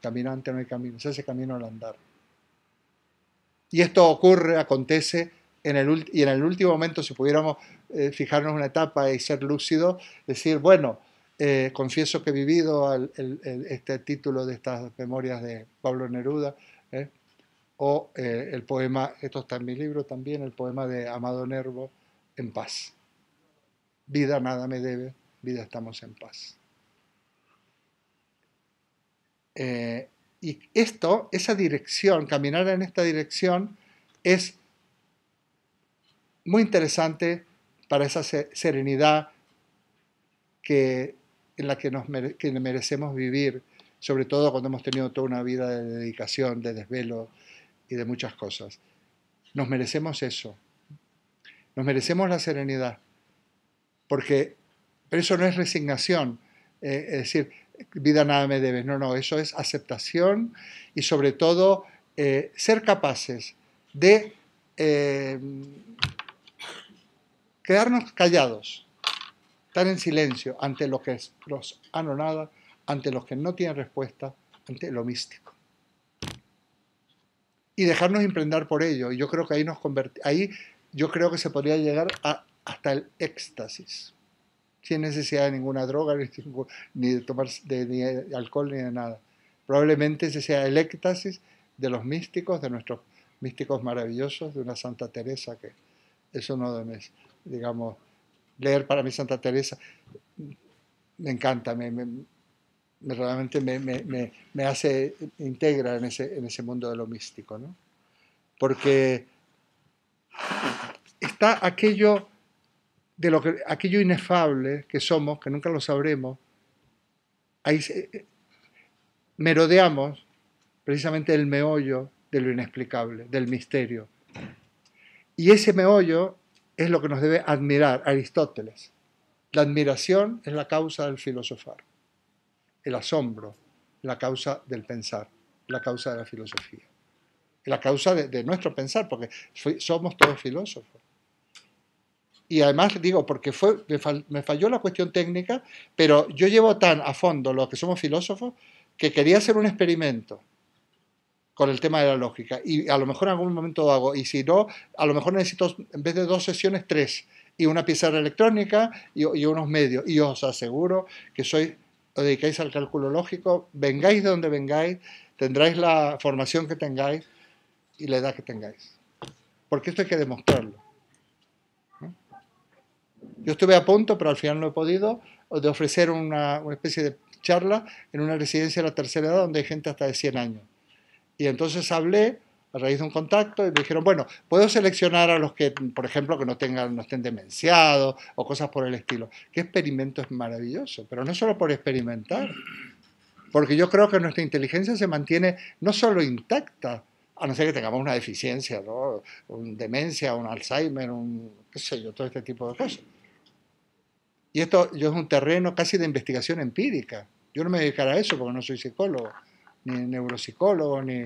A: caminante no hay camino, es ese camino al andar. Y esto ocurre, acontece, y en el último momento, si pudiéramos fijarnos en una etapa y ser lúcidos, decir, bueno, confieso que he vivido este título de estas memorias de Pablo Neruda, o el poema, esto está en mi libro también, el poema de Amado Nervo, En paz. Vida nada me debe, vida estamos en paz. Y esto, esa dirección, caminar en esta dirección, es muy interesante para esa serenidad en la que merecemos vivir, sobre todo cuando hemos tenido toda una vida de dedicación, de desvelo y de muchas cosas. Nos merecemos eso, nos merecemos la serenidad, pero eso no es resignación, es decir, vida nada me debes, no, eso es aceptación y sobre todo ser capaces de quedarnos callados, estar en silencio ante lo que los anonada, ante los que no tienen respuesta, ante lo místico. Y dejarnos imprender por ello. Y yo creo que ahí yo creo que se podría llegar hasta el éxtasis, sin necesidad de ninguna droga, ni de tomar ni alcohol, ni de nada. Probablemente ese sea el éxtasis de los místicos, de nuestros místicos maravillosos, de una Santa Teresa, que es uno de mis, digamos, leer para mí Santa Teresa me encanta, realmente me hace, integra en ese mundo de lo místico, ¿no? Porque está aquello aquello inefable que somos, que nunca lo sabremos, ahí merodeamos precisamente el meollo de lo inexplicable, del misterio. Y ese meollo es lo que nos debe admirar Aristóteles. La admiración es la causa del filosofar. el asombro, la causa del pensar, la causa de la filosofía, la causa de nuestro pensar, porque somos todos filósofos. Y además digo, porque me falló la cuestión técnica, pero yo llevo tan a fondo lo que somos filósofos que quería hacer un experimento con el tema de la lógica. Y a lo mejor en algún momento lo hago. Y si no, a lo mejor necesito, en vez de 2 sesiones, 3. Y una pizarra electrónica y unos medios. Y os aseguro que os dedicáis al cálculo lógico, vengáis de donde vengáis, tendráis la formación que tengáis y la edad que tengáis. Porque esto hay que demostrarlo. Yo estuve a punto, pero al final no he podido, de ofrecer una especie de charla en una residencia de la tercera edad donde hay gente hasta de 100 años. Y entonces hablé a raíz de un contacto y me dijeron, bueno, puedo seleccionar a los que, por ejemplo, que no estén demenciados o cosas por el estilo. Qué experimento es maravilloso, pero no solo por experimentar, porque yo creo que nuestra inteligencia se mantiene no solo intacta, a no ser que tengamos una deficiencia, ¿no? Demencia, un Alzheimer, qué sé yo, todo este tipo de cosas. Y esto yo es un terreno casi de investigación empírica. Yo no me dedicaré a eso porque no soy psicólogo, ni neuropsicólogo, ni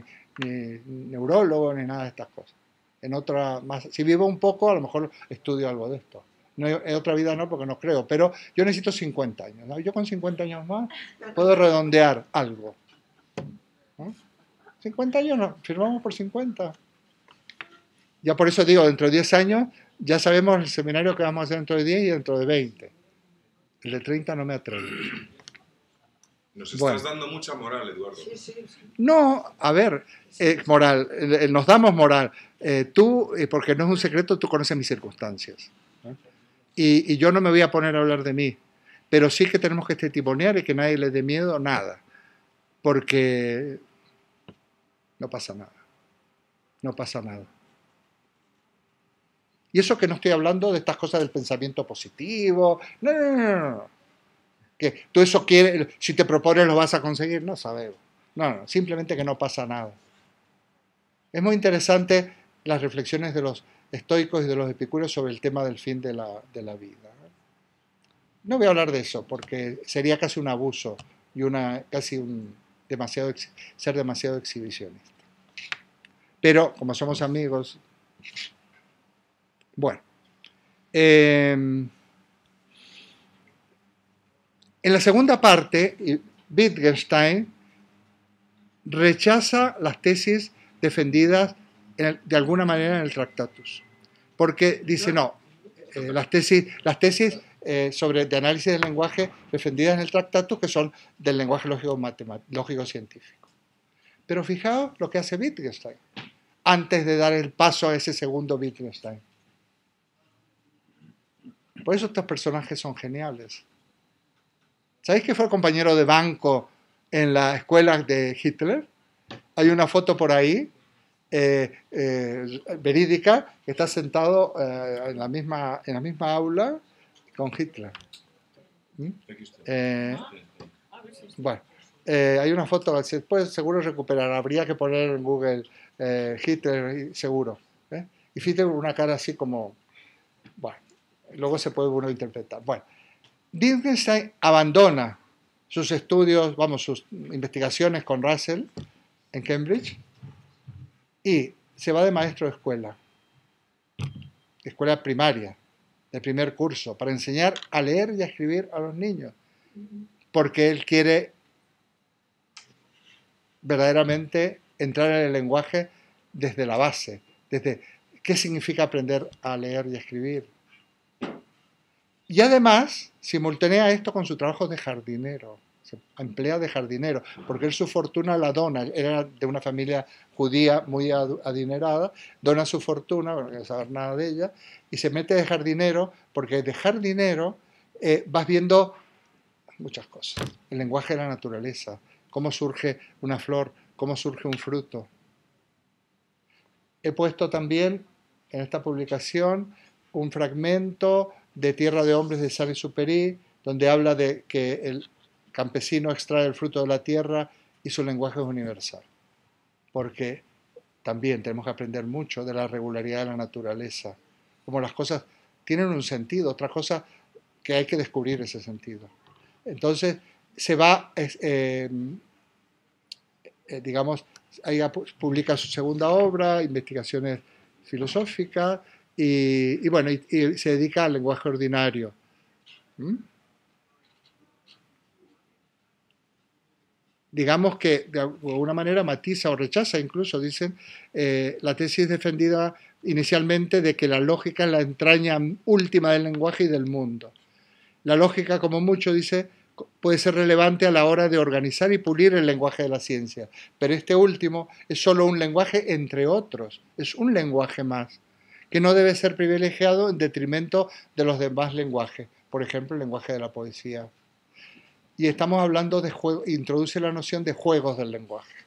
A: neurólogo, ni nada de estas cosas. Si vivo un poco, a lo mejor estudio algo de esto. No, en otra vida no, porque no creo, pero yo necesito 50 años. ¿No? Yo con 50 años más puedo redondear algo. ¿No? 50 años no, firmamos por 50. Ya por eso digo, dentro de 10 años ya sabemos el seminario que vamos a hacer dentro de 10 y dentro de 20. El de 30 no me atrevo.
B: Nos estás dando mucha moral, Eduardo.
A: No, a ver, moral, nos damos moral. Tú, porque no es un secreto, tú conoces mis circunstancias. ¿No? Y yo no me voy a poner a hablar de mí, pero sí que tenemos que testimoniar y que nadie le dé miedo, nada. Porque no pasa nada. No pasa nada. Y eso que no estoy hablando de estas cosas del pensamiento positivo. No, no, no, no. Que tú eso quieres, si te propones lo vas a conseguir, no sabemos. No, simplemente que no pasa nada. Es muy interesante las reflexiones de los estoicos y de los epicúreos sobre el tema del fin de la vida. No voy a hablar de eso porque sería casi un abuso y ser demasiado exhibicionista. Pero como somos amigos, bueno. En la segunda parte, Wittgenstein rechaza las tesis defendidas de alguna manera en el Tractatus, porque dice no, las tesis de análisis del lenguaje defendidas en el Tractatus, que son del lenguaje lógico científico. Pero fijaos lo que hace Wittgenstein antes de dar el paso a ese segundo Wittgenstein. Por eso estos personajes son geniales. ¿Sabéis que fue compañero de banco en la escuela de Hitler? Hay una foto por ahí, verídica, que está sentado en la misma aula con Hitler. Bueno, hay una foto, después seguro recuperar, habría que poner en Google Hitler, seguro. Y Hitler con una cara así como, bueno, luego se puede uno interpretar. Bueno. Wittgenstein abandona sus estudios, sus investigaciones con Russell en Cambridge y se va de maestro de escuela primaria, de primer curso, para enseñar a leer y a escribir a los niños, porque él quiere verdaderamente entrar en el lenguaje desde la base, desde qué significa aprender a leer y a escribir. Y además, simultanea esto con su trabajo de jardinero, se emplea de jardinero, porque él su fortuna la dona, era de una familia judía muy adinerada, dona su fortuna, no quiere saber nada de ella, y se mete de jardinero, porque de jardinero vas viendo muchas cosas, el lenguaje de la naturaleza, cómo surge una flor, cómo surge un fruto. He puesto también en esta publicación un fragmento de Tierra de Hombres de Saint-Exupéry, donde habla de que el campesino extrae el fruto de la tierra y su lenguaje es universal. Porque también tenemos que aprender mucho de la regularidad de la naturaleza, como las cosas tienen un sentido, otra cosa que hay que descubrir ese sentido. Entonces, se va, digamos, ella publica su segunda obra, Investigaciones filosóficas, y bueno, y se dedica al lenguaje ordinario. ¿Mm? Digamos que de alguna manera matiza o rechaza, incluso dicen, la tesis defendida inicialmente de que la lógica es la entraña última del lenguaje y del mundo. La lógica, como mucho dice, puede ser relevante a la hora de organizar y pulir el lenguaje de la ciencia, pero este último es solo un lenguaje entre otros, es un lenguaje más, que no debe ser privilegiado en detrimento de los demás lenguajes, por ejemplo, el lenguaje de la poesía. Y estamos hablando de juego, introduce la noción de juegos del lenguaje.